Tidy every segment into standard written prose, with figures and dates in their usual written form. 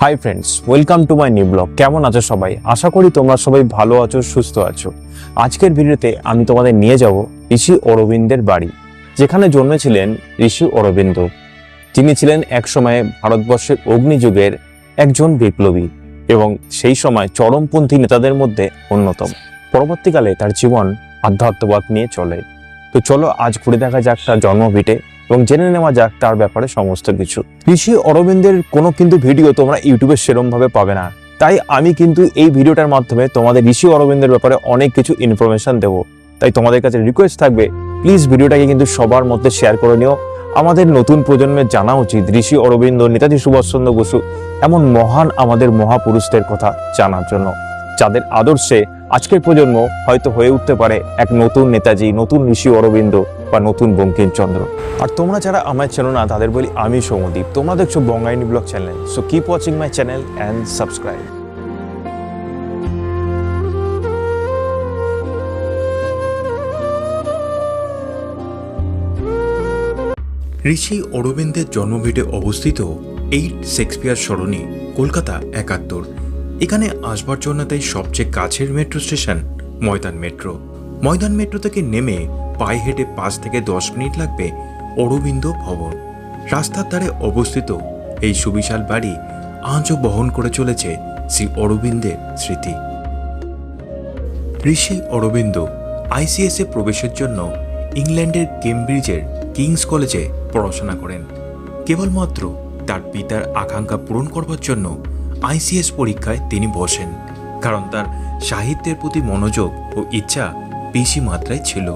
Hi friends, welcome to my new blog. কেমন আছো সবাই? আশা করি তোমরা সবাই ভালো আছো, সুস্থ আছো। আজকের ভিডিওতে আমি তোমাদের নিয়ে যাব ঋষি অরবিন্দের বাড়ি, যেখানে জন্মেছিলেন ঋষি অরবিন্দ। তিনি ছিলেন এক সময়ে ভারতবর্ষের অগ্নিযুগের একজন বিপ্লবী এবং সেই সময় চরমপন্থী নেতাদের মধ্যে অন্যতম। পরবর্তীকালে তার জীবন আধ্যাত্মবাদ নিয়ে চলে। তো চলো আজ ঘুরে দেখা যাক তার জন্মভিটে এবং জেনে নেওয়া যাক তার ব্যাপারে সমস্ত কিছু। ঋষি অরবিন্দের কোনো কিন্তু ভিডিও তোমরা ইউটিউবে সেরকম ভাবে পাবে না, তাই আমি কিন্তু এই ভিডিওটার মাধ্যমে তোমাদের ঋষি অরবিন্দের ব্যাপারে অনেক কিছু ইনফরমেশন দেবো। তাই তোমাদের কাছে রিকোয়েস্ট থাকবে, প্লিজ ভিডিওটাকে কিন্তু সবার মধ্যে শেয়ার করে নিও। আমাদের নতুন প্রজন্মের জানা উচিত ঋষি অরবিন্দ, নেতাজি সুভাষচন্দ্র বসু এমন মহান আমাদের মহাপুরুষদের কথা জানার জন্য, যাদের আদর্শে আজকের প্রজন্ম হয়তো হয়ে উঠতে পারে এক নতুন নেতাজি, নতুন ঋষি অরবিন্দ বা নতুন বঙ্কিমচন্দ্র। আর তোমরা যারা আমার চেনো না তাদের বলি, আমি সৌমদীপ, তোমরা দেখছো বঙ্গাইনী blog channel. So keep watching my channel and subscribe. Rishi অরবিন্দের জন্মভিটে অবস্থিত 8 শেক্সপিয়ার সরণি, কলকাতা 71। এখানে আসবার জন্য তাই সবচেয়ে কাছের মেট্রো স্টেশন ময়দান মেট্রো। ময়দান মেট্রো থেকে নেমে পায়ে হেঁটে 5 থেকে 10 মিনিট লাগবে অরবিন্দ ভবন। রাস্তার ধারে অবস্থিত এই সুবিশাল বাড়ি আজও বহন করে চলেছে শ্রী অরবিন্দের স্মৃতি। ঋষি অরবিন্দ ICS এ প্রবেশের জন্য ইংল্যান্ডের কেমব্রিজের কিংস কলেজে পড়াশোনা করেন। কেবলমাত্র তার পিতার আকাঙ্ক্ষা পূরণ করবার জন্য ICS পরীক্ষায় তিনি বসেন, কারণ তার সাহিত্যের প্রতি মনোযোগ ও ইচ্ছা বেশি মাত্রায় ছিল।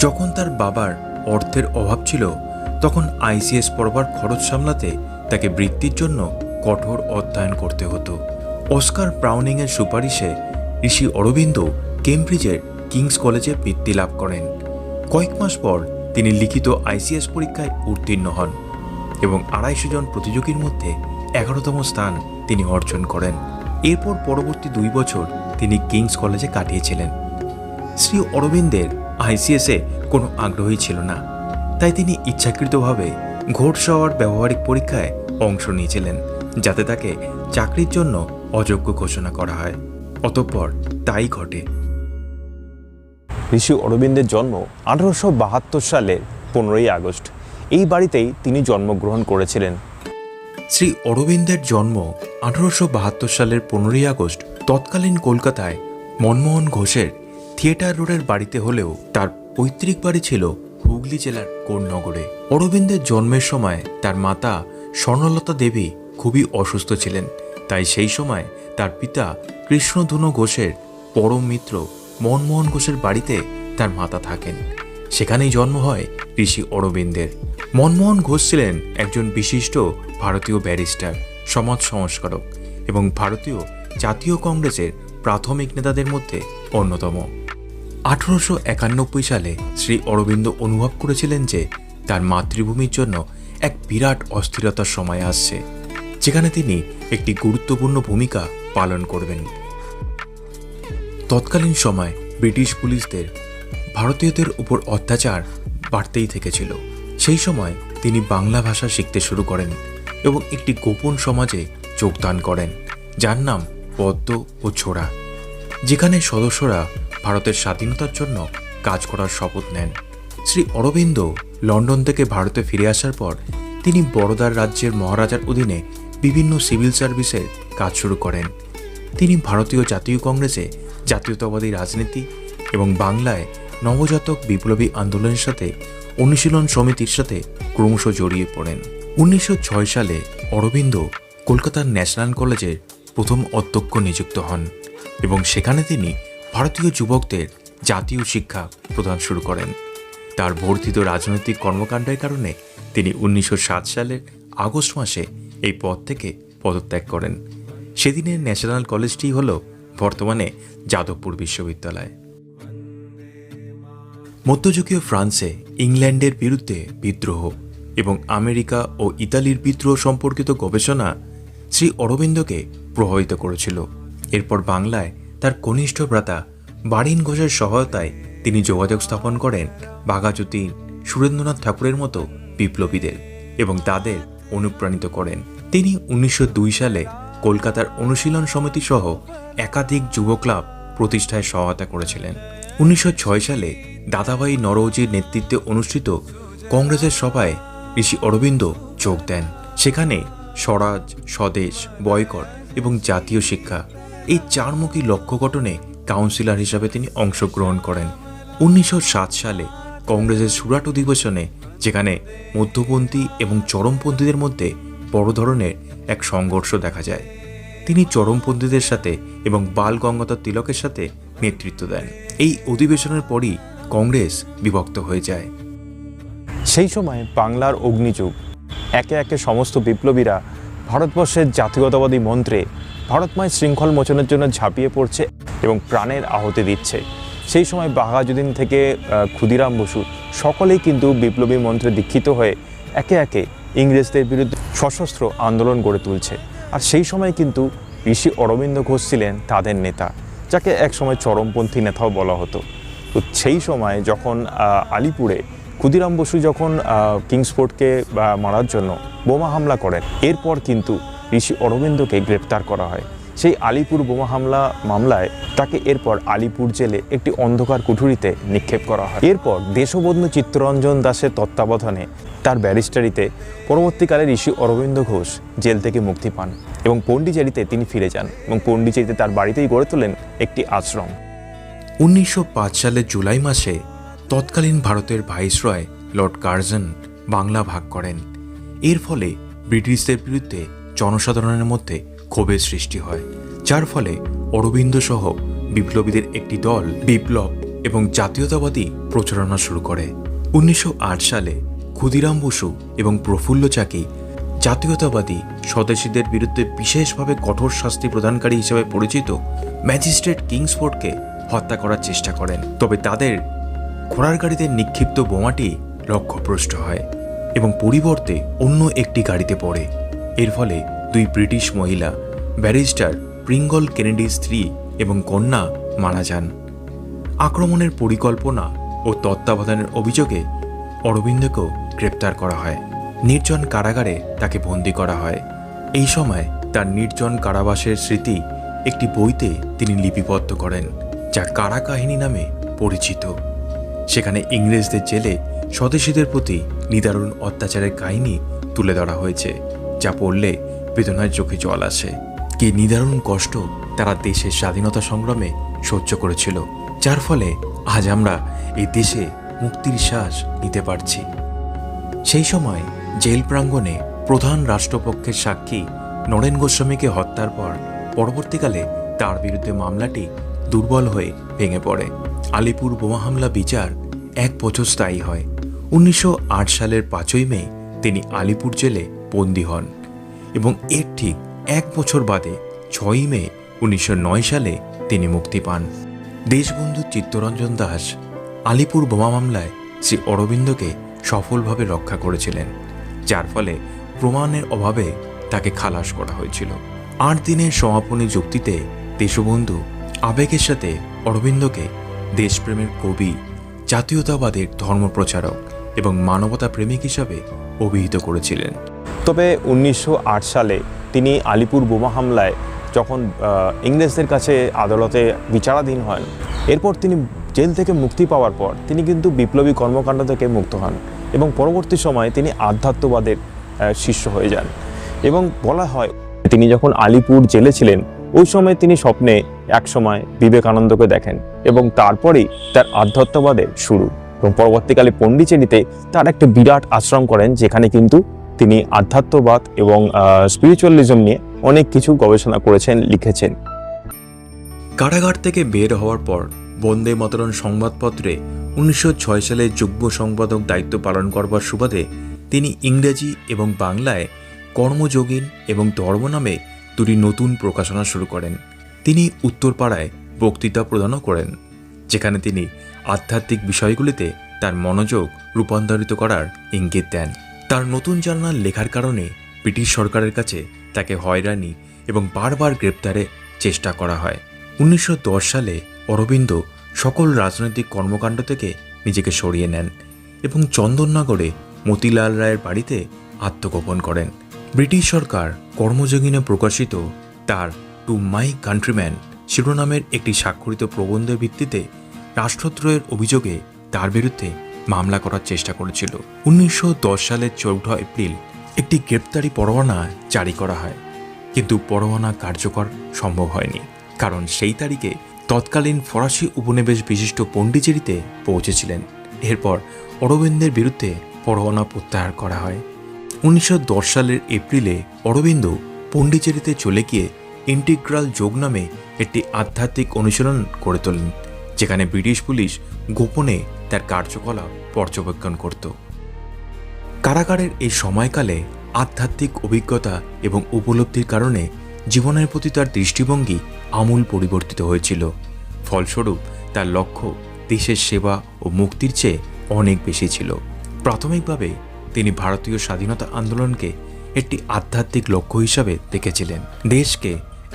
যখন তার বাবার অর্থের অভাব ছিল, তখন ICS পড়বার খরচ সামলাতে তাকে বৃত্তির জন্য কঠোর অধ্যয়ন করতে হতো। অস্কার ব্রাউনিংয়ের সুপারিশে ঋষি অরবিন্দ কেমব্রিজের কিংস কলেজে বৃত্তি লাভ করেন। কয়েক মাস পর তিনি লিখিত ICS পরীক্ষায় উত্তীর্ণ হন এবং 250 জন প্রতিযোগীর মধ্যে 11তম স্থান তিনি অর্জন করেন। এরপর পরবর্তী 2 বছর তিনি কিংস কলেজে কাটিয়েছিলেন। শ্রী অরবিন্দের ICS এ কোনো আগ্রহী ছিল না, তাই তিনি ইচ্ছাকৃতভাবে ঘোড়সওয়ার ব্যবহারিক পরীক্ষায় অংশ নিয়েছিলেন, যাতে তাকে চাকরির জন্য অযোগ্য ঘোষণা করা হয়। অতঃপর তাই ঘটে। ঋষি অরবিন্দের জন্ম 1872 সালের 15ই আগস্ট। এই বাড়িতেই তিনি জন্মগ্রহণ করেছিলেন। শ্রী অরবিন্দের জন্ম 1872 সালের 15ই আগস্ট তৎকালীন কলকাতায় মনমোহন ঘোষের থিয়েটার রোডের বাড়িতে হলেও তার পৈতৃক বাড়ি ছিল হুগলি জেলার কোন্নগরে। অরবিন্দের জন্মের সময় তার মাতা স্বর্ণলতা দেবী খুবই অসুস্থ ছিলেন, তাই সেই সময় তার পিতা কৃষ্ণধনু ঘোষের পরম মিত্র মনমোহন ঘোষের বাড়িতে তার মাতা থাকেন। সেখানেই জন্ম হয় ঋষি অরবিন্দের। মনমোহন ঘোষ ছিলেন একজন বিশিষ্ট ভারতীয় ব্যারিস্টার, সমাজ সংস্কারক এবং ভারতীয় জাতীয় কংগ্রেসের প্রাথমিক নেতাদের মধ্যে অন্যতম। 1891 সালে শ্রী অরবিন্দ অনুভব করেছিলেন যে তার মাতৃভূমির জন্য এক বিরাট অস্থিরতার সময় আসছে, যেখানে তিনি একটি গুরুত্বপূর্ণ ভূমিকা পালন করবেন। তৎকালীন সময় ব্রিটিশ পুলিশদের ভারতীয়দের উপর অত্যাচার বাড়তেই থেকেছিল। সেই সময় তিনি বাংলা ভাষা শিখতে শুরু করেন এবং একটি গোপন সমাজে যোগদান করেন, যার নাম পদ্ম ও ছোড়া, যেখানে সদস্যরা ভারতের স্বাধীনতার জন্য কাজ করার শপথ নেন। শ্রী অরবিন্দ লন্ডন থেকে ভারতে ফিরে আসার পর তিনি বরোদার রাজ্যের মহারাজার অধীনে বিভিন্ন সিভিল সার্ভিসের কাজ শুরু করেন। তিনি ভারতীয় জাতীয় কংগ্রেসে জাতীয়তাবাদী রাজনীতি এবং বাংলায় নবজাতক বিপ্লবী আন্দোলনের সাথে অনুশীলন সমিতির সাথে ক্রমশ জড়িয়ে পড়েন। 1906 সালে অরবিন্দ কলকাতার ন্যাশনাল কলেজের প্রথম অধ্যক্ষ নিযুক্ত হন এবং সেখানে তিনি ভারতীয় যুবকদের জাতীয় শিক্ষা প্রদান শুরু করেন। তার বর্ধিত রাজনৈতিক কর্মকাণ্ডের কারণে তিনি 1907 সালের আগস্ট মাসে এই পদ থেকে পদত্যাগ করেন। সেদিনের ন্যাশনাল কলেজটি হল বর্তমানে যাদবপুর বিশ্ববিদ্যালয়। মধ্যযুগীয় ফ্রান্সে ইংল্যান্ডের বিরুদ্ধে বিদ্রোহ এবং আমেরিকা ও ইতালির বিদ্রোহ সম্পর্কিত গবেষণা শ্রী অরবিন্দকে প্রভাবিত করেছিল। এরপর বাংলায় তার কনিষ্ঠ ভ্রাতা বারিন ঘোষের সহায়তায় তিনি যোগাযোগ স্থাপন করেন বাঘাযতীন, সুরেন্দ্রনাথ ঠাকুরের মতো বিপ্লবীদের এবং তাদের অনুপ্রাণিত করেন। তিনি 1902 সালে কলকাতার অনুশীলন সমিতি সহ একাধিক যুব ক্লাব প্রতিষ্ঠায় সহায়তা করেছিলেন। 1906 সালে দাদাভাই নরওজির নেতৃত্বে অনুষ্ঠিত কংগ্রেসের সভায় ঋষি অরবিন্দ যোগ দেন। সেখানে স্বরাজ, স্বদেশ, বয়কট এবং জাতীয় শিক্ষা এই চারমুখী লক্ষ্য গঠনে কাউন্সিলর হিসাবে তিনি অংশগ্রহণ করেন। 1907 সালে কংগ্রেসের সুরাট অধিবেশনে, যেখানে মধ্যপন্থী এবং চরমপন্থীদের মধ্যে বড় ধরনের এক সংঘর্ষ দেখা যায়, তিনি চরমপন্থীদের সাথে এবং বাল গঙ্গাধর তিলকের সাথে নেতৃত্ব দেন। এই অধিবেশনের পরই কংগ্রেস বিভক্ত হয়ে যায়। সেই সময় বাংলার অগ্নিযুগ, একে একে সমস্ত বিপ্লবীরা ভারতবর্ষের জাতীয়তাবাদী মন্ত্রে ভারতময় শৃঙ্খল মোচনের জন্য ঝাঁপিয়ে পড়ছে এবং প্রাণের আহুতি দিচ্ছে। সেই সময় বাঘাযতীন থেকে ক্ষুদিরাম বসু সকলেই কিন্তু বিপ্লবী মন্ত্রে দীক্ষিত হয়ে একে একে ইংরেজদের বিরুদ্ধে সশস্ত্র আন্দোলন গড়ে তুলছে। আর সেই সময় কিন্তু ঋষি অরবিন্দ ঘোষ ছিলেন তাদের নেতা, যাকে একসময় চরমপন্থী নেতাও বলা হতো। তো সেই সময় যখন আলিপুরে ক্ষুদিরাম বসু যখন কিংসফোর্টকে মারার জন্য বোমা হামলা করেন, এরপর কিন্তু ঋষি অরবিন্দকে গ্রেপ্তার করা হয়। সেই আলিপুর বোমা হামলা মামলায় তাকে এরপর আলিপুর জেলে একটি অন্ধকার কুঠুরিতে নিক্ষেপ করা হয়। এরপর দেশবন্ধু চিত্তরঞ্জন দাসের তত্ত্বাবধানে তার ব্যারিস্টারিতে পরবর্তীকালে ঋষি অরবিন্দ ঘোষ জেল থেকে মুক্তি পান এবং পন্ডিচেরিতে তিনি ফিরে যান এবং পন্ডিচেরিতে তার বাড়িতেই গড়ে তোলেন একটি আশ্রম। 1905 সালের জুলাই মাসে তৎকালীন ভারতের ভাইসরয় লর্ড কার্জন বাংলা ভাগ করেন। এর ফলে ব্রিটিশদের বিরুদ্ধে জনসাধারণের মধ্যে ক্ষোভের সৃষ্টি হয়, যার ফলে অরবিন্দ সহ বিপ্লবীদের একটি দল বিপ্লব এবং জাতীয়তাবাদী প্রচারণা শুরু করে। 1908 সালে ক্ষুদিরাম বসু এবং প্রফুল্ল চাকি জাতীয়তাবাদী স্বদেশীদের বিরুদ্ধে বিশেষভাবে কঠোর শাস্তি প্রদানকারী হিসেবে পরিচিত ম্যাজিস্ট্রেট কিংসফোর্ডকে হত্যা করার চেষ্টা করেন। তবে তাদের ঘোড়ার গাড়িতে নিক্ষিপ্ত বোমাটি লক্ষ্যভ্রষ্ট হয় এবং পরিবর্তে অন্য একটি গাড়িতে পড়ে। এর ফলে দুই ব্রিটিশ মহিলা, ব্যারিস্টার প্রিঙ্গল কেনেডির স্ত্রী এবং কন্যা মারা যান। আক্রমণের পরিকল্পনা ও তত্ত্বাবধানের অভিযোগে অরবিন্দকেও গ্রেপ্তার করা হয়। নির্জন কারাগারে তাকে বন্দী করা হয়। এই সময় তার নির্জন কারাবাসের স্মৃতি একটি বইতে তিনি লিপিবদ্ধ করেন, যা কারা কাহিনী নামে পরিচিত। সেখানে ইংরেজদের জেলে স্বদেশীদের প্রতি নিদারুণ অত্যাচারের কাহিনী তুলে ধরা হয়েছে, যা পড়লে বেদনার চোখে জল আসে। কি নিদারুণ কষ্ট তারা দেশের স্বাধীনতা সংগ্রামে সহ্য করেছিল, যার ফলে আজ আমরা এই দেশে মুক্তির শ্বাস নিতে পারছি। সেই সময় জেল প্রাঙ্গণে প্রধান রাষ্ট্রপক্ষের সাক্ষী নরেন গোস্বামীকে হত্যার পর পরবর্তীকালে তার বিরুদ্ধে মামলাটি দুর্বল হয়ে ভেঙে পড়ে। আলিপুর বোমা হামলা বিচার 1 বছর স্থায়ী হয়। 1908 সালের 5ই মে তিনি আলিপুর জেলে বন্দী হন এবং এর ঠিক 1 বছর বাদে 6ই মে 1909 সালে তিনি মুক্তি পান। দেশবন্ধু চিত্তরঞ্জন দাস আলিপুর বোমা মামলায় শ্রী অরবিন্দকে সফলভাবে রক্ষা করেছিলেন, যার ফলে প্রমাণের অভাবে তাকে খালাস করা হয়েছিল। 8 দিনের সমাপনী যুক্তিতে দেশবন্ধু আবেগের সাথে অরবিন্দকে দেশপ্রেমের কবি, জাতীয়তাবাদের ধর্মপ্রচারক এবং মানবতা প্রেমিক হিসাবে অভিহিত করেছিলেন। তবে 1908 সালে তিনি আলিপুর বোমা হামলায় যখন ইংরেজদের কাছে আদালতে বিচারাধীন হন, এরপর তিনি জেল থেকে মুক্তি পাওয়ার পর তিনি কিন্তু বিপ্লবী কর্মকাণ্ড থেকে মুক্ত হন এবং পরবর্তী সময়ে তিনি আধ্যাত্মবাদের শিষ্য হয়ে যান। এবং বলা হয় তিনি যখন আলিপুর জেলে ছিলেন ওই সময় তিনি স্বপ্নে একসময় বিবেকানন্দকে দেখেন এবং তারপরেই তার আধ্যাত্মবাদের শুরু। এবং পরবর্তীকালে পন্ডিচেরিতে তার একটা বিরাট আশ্রম করেন, যেখানে কিন্তু তিনি আধ্যাত্মবাদ এবং স্পিরিচুয়ালিজম নিয়ে অনেক কিছু গবেষণা করেছেন, লিখেছেন। কারাগার থেকে বের হওয়ার পর বন্দে মাতরম সংবাদপত্রে 1906 সালে যুগ্ম সম্পাদক দায়িত্ব পালন করবার সুবাদে তিনি ইংরেজি এবং বাংলায় কর্মযোগিন এবং ধর্ম নামে দুটি নতুন প্রকাশনা শুরু করেন। তিনি উত্তরপাড়ায় বক্তৃতা প্রদানও করেন, যেখানে তিনি আধ্যাত্মিক বিষয়গুলিতে তার মনোযোগ রূপান্তরিত করার ইঙ্গিত দেন। তার নতুন জার্নাল লেখার কারণে ব্রিটিশ সরকারের কাছে তাকে হয়রানি এবং বারবার গ্রেপ্তারে চেষ্টা করা হয়। 1910 সালে অরবিন্দ সকল রাজনৈতিক কর্মকাণ্ড থেকে নিজেকে সরিয়ে নেন এবং চন্দননগরে মতিলাল রায়ের বাড়িতে আত্মগোপন করেন। ব্রিটিশ সরকার কর্মযোগিনে প্রকাশিত তার টু মাই কান্ট্রিম্যান শিরোনামের একটি স্বাক্ষরিত প্রবন্ধের ভিত্তিতে রাষ্ট্রদ্রোহের অভিযোগে তার বিরুদ্ধে মামলা করার চেষ্টা করেছিল। 1910 সালের 14 এপ্রিল একটি গ্রেপ্তারি পরোয়ানা জারি করা হয়, কিন্তু পরোয়ানা কার্যকর সম্ভব হয়নি, কারণ সেই তারিখে তৎকালীন ফরাসি উপনিবেশ বিশিষ্ট পণ্ডিচেরিতে পৌঁছেছিলেন। এরপর অরবিন্দের বিরুদ্ধে পরোয়ানা প্রত্যাহার করা হয়। 1910 সালের এপ্রিলে অরবিন্দ পণ্ডিচেরিতে চলে গিয়ে ইন্টিগ্রাল যোগ নামে একটি আধ্যাত্মিক অনুশীলন করে তোলেন, যেখানে ব্রিটিশ পুলিশ গোপনে তার কার্যকলাপ পর্যবেক্ষণ করত। কারাগারের এই সময়কালে আধ্যাত্মিক অভিজ্ঞতা এবং উপলব্ধির কারণে জীবনের প্রতি তার দৃষ্টিভঙ্গি আমূল পরিবর্তিত হয়েছিল। ফলস্বরূপ তার লক্ষ্য দেশের সেবা ও মুক্তির চেয়ে অনেক বেশি ছিল। প্রাথমিকভাবে তিনি ভারতীয় স্বাধীনতা আন্দোলনকে একটি আধ্যাত্মিক লক্ষ্য হিসাবে দেখেছিলেন। দেশকে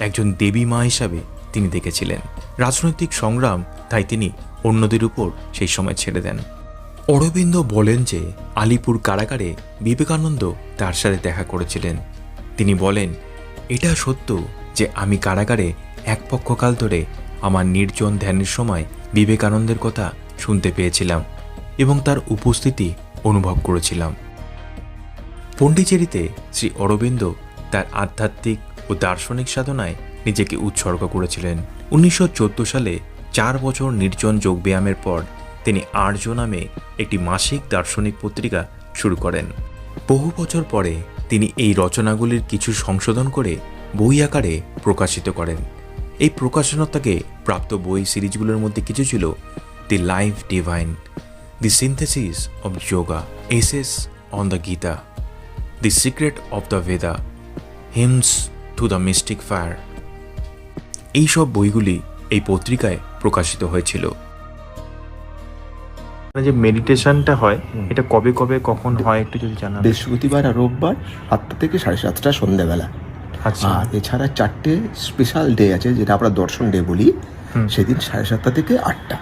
একজন দেবী মা হিসাবে তিনি দেখেছিলেন। রাজনৈতিক সংগ্রাম তাই তিনি অন্যদের উপর সেই সময় ছেড়ে দেন। অরবিন্দ বলেন যে আলিপুর কারাগারে বিবেকানন্দ তার সাথে দেখা করেছিলেন। তিনি বলেন, এটা সত্য যে আমি কারাগারে এক পক্ষকাল ধরে আমার নির্জন ধ্যানের সময় বিবেকানন্দের কথা শুনতে পেয়েছিলাম এবং তার উপস্থিতি অনুভব করেছিলাম। পণ্ডিচেরিতে শ্রী অরবিন্দ তার আধ্যাত্মিক ও দার্শনিক সাধনায় নিজেকে উৎসর্গ করেছিলেন। 1914 সালে 4 বছর নির্জন যোগব্যায়ামের পর তিনি আর্য নামে একটি মাসিক দার্শনিক পত্রিকা শুরু করেন। বহু বছর পরে তিনি এই রচনাগুলির কিছু সংশোধন করে বই আকারে প্রকাশিত করেন। এই প্রকাশনাটাকে প্রাপ্ত বই সিরিজগুলোর মধ্যে কিছু ছিল the life divine, the synthesis of yoga, essays on the Gita, the secret of the Veda, hymns to the mystic fire. এইসব বইগুলি এই পত্রিকায় প্রকাশিত হয়েছিল। যে মেডিটেশনটা হয় এটা কবে কবে কখন হয় একটু যদি জানান। বৃহস্পতিবার আর রোববার 8টা থেকে 7:30 সন্ধ্যাবেলা। আচ্ছা, আর এছাড়া 4টে স্পেশাল ডে আছে যেটা আমরা দর্শন ডে বলি, সেদিন 7:30 থেকে 8টা।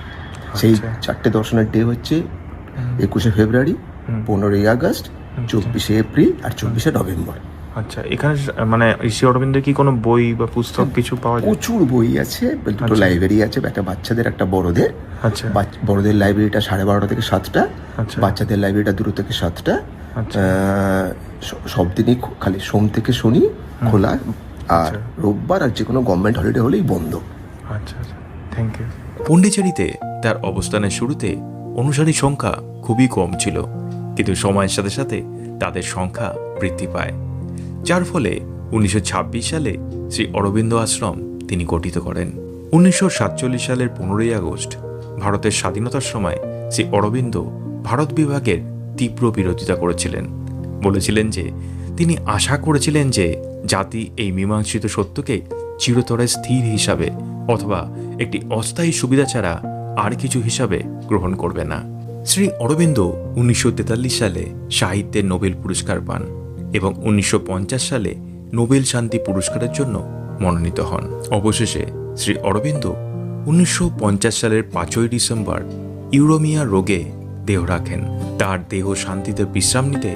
সেই 4টে দর্শনের ডে হচ্ছে 21শে ফেব্রুয়ারি, 15ই আগস্ট, 24শে এপ্রিল আর 24শে নভেম্বর। আচ্ছা, এখানে মানে ঋষি অরবিন্দের কি কোনো বই বা পুস্তক কিছু পাওয়া যায়? প্রচুর বই আছে, দুটো লাইব্রেরি আছে, একটা বাচ্চাদের একটা বড়দের। আচ্ছা, বড়দের লাইব্রেরিটা 12:30 থেকে 7টা, আচ্ছা, বাচ্চাদের লাইব্রেরিটা 2 থেকে 7টা। আচ্ছা, সব দিনই খালি সোম থেকে শনি খোলা, আর আচ্ছা। রোববার আর যে কোনো গভর্নমেন্ট হলিডে হলেই বন্ধ। আচ্ছা, আচ্ছা, থ্যাংক ইউ। পণ্ডিচেরিতে তার অবস্থানের শুরুতে অনুসারী সংখ্যা খুবই কম ছিল, কিন্তু সময়ের সাথে সাথে তাদের সংখ্যা বৃদ্ধি পায়, যার ফলে 1926 সালে শ্রী অরবিন্দ আশ্রম তিনি গঠিত করেন। 1947 সালের 15ই আগস্ট ভারতের স্বাধীনতার সময় শ্রী অরবিন্দ ভারত বিভাগের তীব্র বিরোধিতা করেছিলেন। বলেছিলেন যে তিনি আশা করেছিলেন যে জাতি এই মীমাংসিত সত্যকে চিরতরে স্থির হিসাবে অথবা একটি অস্থায়ী সুবিধা ছাড়া আর কিছু হিসাবে গ্রহণ করবে না। শ্রী অরবিন্দ 1943 সালে সাহিত্যের নোবেল পুরস্কার পান এবং 1950 সালে নোবেল শান্তি পুরস্কারের জন্য মনোনীত হন। অবশেষে শ্রী অরবিন্দ 1950 সালের 5ই ডিসেম্বর ইউরোমিয়া রোগে দেহ রাখেন। তার দেহ শান্তিতে বিশ্রাম নিতে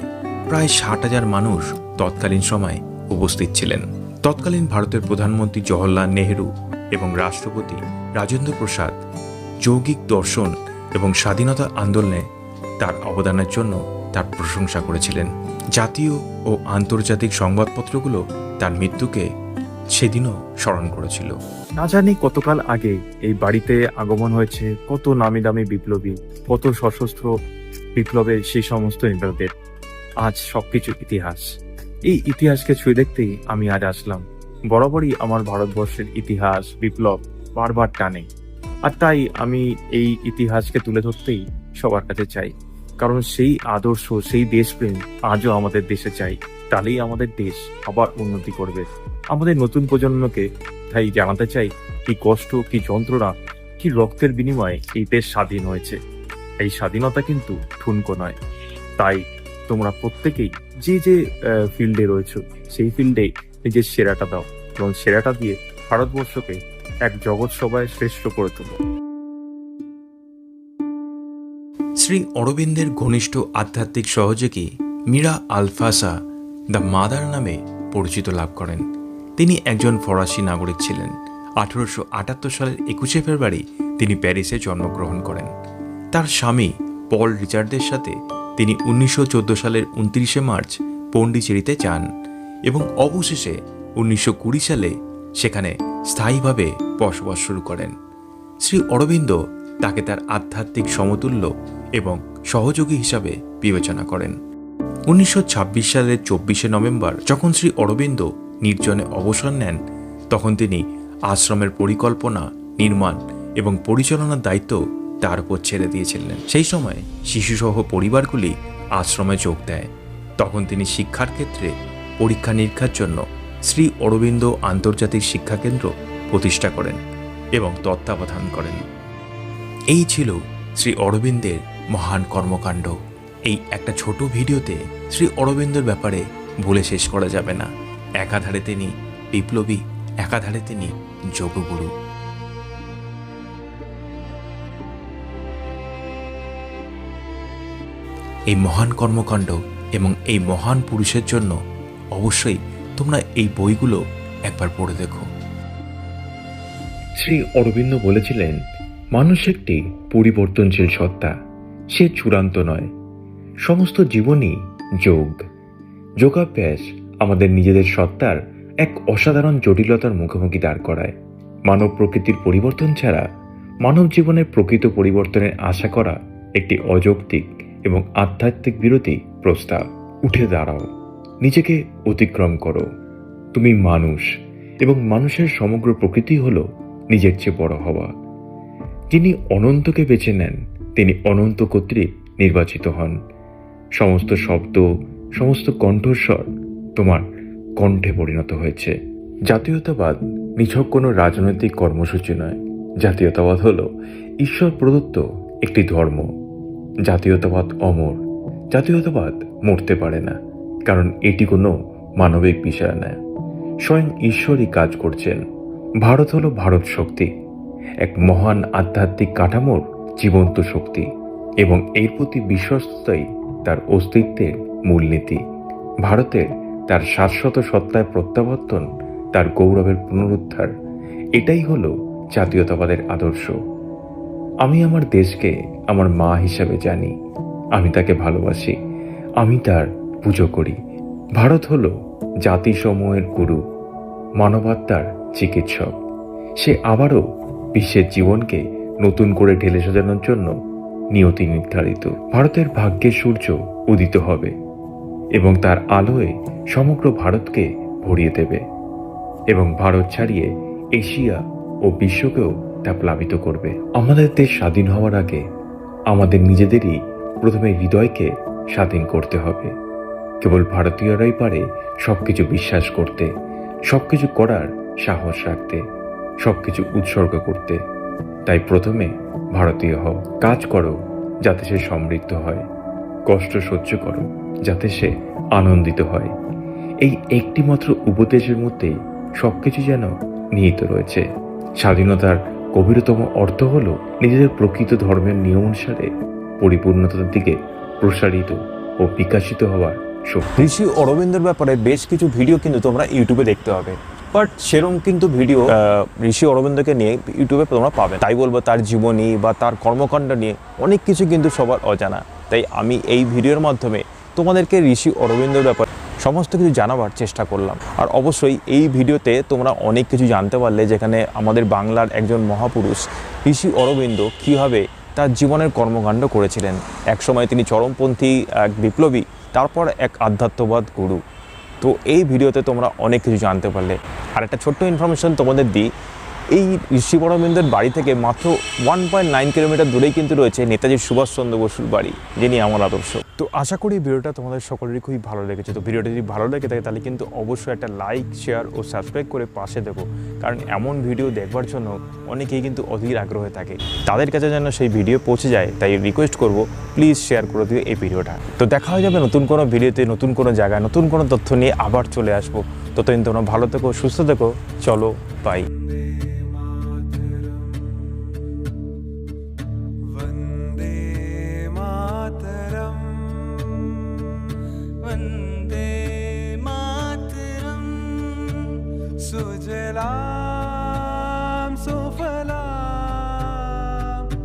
প্রায় 60,000 মানুষ তৎকালীন সময় উপস্থিত ছিলেন। তৎকালীন ভারতের প্রধানমন্ত্রী জওহরলাল নেহেরু এবং রাষ্ট্রপতি রাজেন্দ্র প্রসাদ যৌগিক দর্শন এবং স্বাধীনতা আন্দোলনে তার অবদানের জন্য তার প্রশংসা করেছিলেন। জাতীয় ও আন্তর্জাতিক সংবাদপত্রগুলো তার মৃত্যুকে সেদিনও স্মরণ করেছিল। না জানি কতকাল আগে এই বাড়িতে আগমন হয়েছে কত নামি দামি বিপ্লবী, কত সশস্ত্র বিপ্লবের সেই সমস্ত নেতাদের। আজ সবকিছু ইতিহাস। এই ইতিহাসকে ছুঁয়ে দেখতেই আমি আজ আসলাম। বরাবরই আমার ভারতবর্ষের ইতিহাস বিপ্লব বারবার টানে, আর তাই আমি এই ইতিহাসকে তুলে ধরতেই সবার কাছে চাই, কারণ সেই আদর্শ, সেই দেশপ্রেম আজও আমাদের দেশে চাই। তাহলেই আমাদের দেশ আবার উন্নতি করবে। আমাদের নতুন প্রজন্মকে তাই জানাতে চাই কি কষ্ট, কি যন্ত্রণা, কি রক্তের বিনিময়ে এই দেশ স্বাধীন হয়েছে। এই স্বাধীনতা কিন্তু ঠুনকো নয়। তাই তোমরা প্রত্যেকেই যে যে ফিল্ডে রয়েছো সেই ফিল্ডে নিজের সেরাটা দাও এবং সেরাটা দিয়ে ভারতবর্ষকে এক জগৎ সভায় শ্রেষ্ঠ করে তোলো। শ্রী অরবিন্দের ঘনিষ্ঠ আধ্যাত্মিক সহযোগী মীরা আলফাসা দ্য মাদার নামে পরিচিত লাভ করেন তিনি একজন ফরাসি নাগরিক ছিলেন। 1878 সালের 21শে ফেব্রুয়ারি তিনি প্যারিসে জন্মগ্রহণ করেন। তার স্বামী পল রিচার্ডের সাথে তিনি 1914 সালের 29শে মার্চ পন্ডিচেরিতে যান এবং অবশেষে 1920 সালে সেখানে স্থায়ীভাবে বসবাস শুরু করেন। শ্রী অরবিন্দ তাকে তার আধ্যাত্মিক সমতুল্য এবং সহযোগী হিসাবে বিবেচনা করেন। 1926 সালের 24শে নভেম্বর যখন শ্রী অরবিন্দ নির্জনে অবসর নেন, তখন তিনি আশ্রমের পরিকল্পনা, নির্মাণ এবং পরিচালনার দায়িত্ব তার উপর ছেড়ে দিয়েছিলেন। সেই সময় শিশুসহ পরিবারগুলি আশ্রমে যোগ দেয়। তখন তিনি শিক্ষার ক্ষেত্রে পরীক্ষা নিরীক্ষার জন্য শ্রী অরবিন্দ আন্তর্জাতিক শিক্ষা কেন্দ্র প্রতিষ্ঠা করেন এবং তত্ত্বাবধান করেন। এই ছিল শ্রী অরবিন্দের মহান কর্মকাণ্ড। এই একটা ছোট ভিডিওতে শ্রী অরবিন্দর ব্যাপারে বলে শেষ করা যাবে না। একাধারে তিনি বিপ্লবী, একাধারে তিনি যোগগুরু। এই মহান কর্মকাণ্ড এবং এই মহান পুরুষের জন্য অবশ্যই তোমরা এই বইগুলো একবার পড়ে দেখো। শ্রী অরবিন্দ বলেছিলেন, মানুষ একটি পরিবর্তনশীল সত্তা, সে চূড়ান্ত নয়। সমস্ত জীবনই যোগ। যোগাভ্যাস আমাদের নিজেদের সত্তার এক অসাধারণ জটিলতার মুখোমুখি দাঁড় করায়। মানব প্রকৃতির পরিবর্তন ছাড়া মানব জীবনের প্রকৃত পরিবর্তনের আশা করা একটি অযৌক্তিক এবং আধ্যাত্মিক বিরোধী প্রস্তাব। উঠে দাঁড়াও, নিজেকে অতিক্রম করো। তুমি মানুষ, এবং মানুষের সমগ্র প্রকৃতি হল নিজের চেয়ে বড় হওয়া। যিনি অনন্তকে বেছে নেন তিনি অনন্ত কর্তৃক নির্বাচিত হন। সমস্ত শব্দ, সমস্ত কণ্ঠস্বর তোমার কণ্ঠে পরিণত হয়েছে। জাতীয়তাবাদ নিছক কোনো রাজনৈতিক কর্মসূচি নয়। জাতীয়তাবাদ হল ঈশ্বর প্রদত্ত একটি ধর্ম। জাতীয়তাবাদ অমর। জাতীয়তাবাদ মরতে পারে না, কারণ এটি কোনো মানবিক বিষয় নয়। স্বয়ং ঈশ্বরই কাজ করছেন। ভারত হলো ভারত শক্তি, এক মহান আধ্যাত্মিক কাঠামোর জীবন্ত শক্তি, এবং এর প্রতি বিশ্বস্ততাই তার অস্তিত্বের মূলনীতি। ভারতের তার শাশ্বত সত্তায় প্রত্যাবর্তন, তার গৌরবের পুনরুদ্ধার, এটাই হলো জাতীয়তাবাদের আদর্শ। আমি আমার দেশকে আমার মা হিসাবে জানি। আমি তাকে ভালোবাসি। আমি তার পুজো করি। ভারত হলো জাতিসমূহের গুরু, মানবাত্মার চিকিৎসক। সে আবারও বিশ্বের জীবনকে নতুন করে ঢেলে সাজানোর জন্য নিয়তি নির্ধারিত। ভারতের ভাগ্যের সূর্য উদিত হবে এবং তার আলোয় সমগ্র ভারতকে ভরিয়ে দেবে, এবং ভারত ছাড়িয়ে এশিয়া ও বিশ্বকেও তা প্লাবিত করবে। আমাদের দেশ স্বাধীন হওয়ার আগে আমাদের নিজেদেরই প্রথমে হৃদয়কে স্বাধীন করতে হবে। কেবল ভারতীয়রাই পারে সবকিছু বিশ্বাস করতে, সবকিছু করার সাহস রাখতে, সবকিছু উৎসর্গ করতে। তাই প্রথমে ভারতীয় হও। কাজ করো যাতে সে সমৃদ্ধ হয়। কষ্ট সহ্য করো যাতে সে আনন্দিত হয়। এই একটি মাত্র উপদেশের মধ্যেই সবকিছু যেন নিহিত রয়েছে। স্বাধীনতার গভীরতম অর্থ হল নিজেদের প্রকৃত ধর্মের নিয়ম অনুসারে পরিপূর্ণতার দিকে প্রসারিত ও বিকাশিত হওয়ার শক্তি। ঋষি অরবিন্দর ব্যাপারে বেশ কিছু ভিডিও কিন্তু তোমরা ইউটিউবে দেখতে পাবে, বাট সেরকম কিন্তু ভিডিও ঋষি অরবিন্দকে নিয়ে ইউটিউবে তোমরা পাবে। তাই বলবো তার জীবনী বা তার কর্মকাণ্ড নিয়ে অনেক কিছু কিন্তু সবার অজানা। তাই আমি এই ভিডিওর মাধ্যমে তোমাদেরকে ঋষি অরবিন্দর ব্যাপারে সমস্ত কিছু জানাবার চেষ্টা করলাম। আর অবশ্যই এই ভিডিওতে তোমরা অনেক কিছু জানতে পারলে, যেখানে আমাদের বাংলার একজন মহাপুরুষ ঋষি অরবিন্দ কীভাবে তার জীবনের কর্মকাণ্ড করেছিলেন। একসময় তিনি চরমপন্থী এক বিপ্লবী, তারপর এক আধ্যাত্মবাদ গুরু। তো এই ভিডিওতে তোমরা অনেক কিছু জানতে পারলে। আর একটা ছোট্ট ইনফরমেশন তোমাদের দিই, এই ঋষি অরবিন্দের বাড়ি থেকে মাত্র 1.9 কিলোমিটার দূরেই কিন্তু রয়েছে নেতাজি সুভাষচন্দ্র বসুর বাড়ি, যিনি আমার আদর্শ। তো আশা করি ভিডিওটা তোমাদের সকলেরই খুবই ভালো লেগেছে। তো ভিডিওটা যদি ভালো লেগে থাকে তাহলে কিন্তু অবশ্যই একটা লাইক, শেয়ার ও সাবস্ক্রাইব করে পাশে দেবো, কারণ এমন ভিডিও দেখবার জন্য অনেকেই কিন্তু অধীর আগ্রহে থাকে। তাদের কাছে যেন সেই ভিডিও পৌঁছে যায়, তাই রিকোয়েস্ট করব প্লিজ শেয়ার করে দিও এই ভিডিওটা। তো দেখা হয়ে যাবে নতুন কোনো ভিডিওতে, নতুন কোনো জায়গায়, নতুন কোনো তথ্য নিয়ে আবার চলে আসবো। ততদিন তোমরা ভালো থেকো, সুস্থ থেকো। চলো, বাই। वन्दे मातरम् सा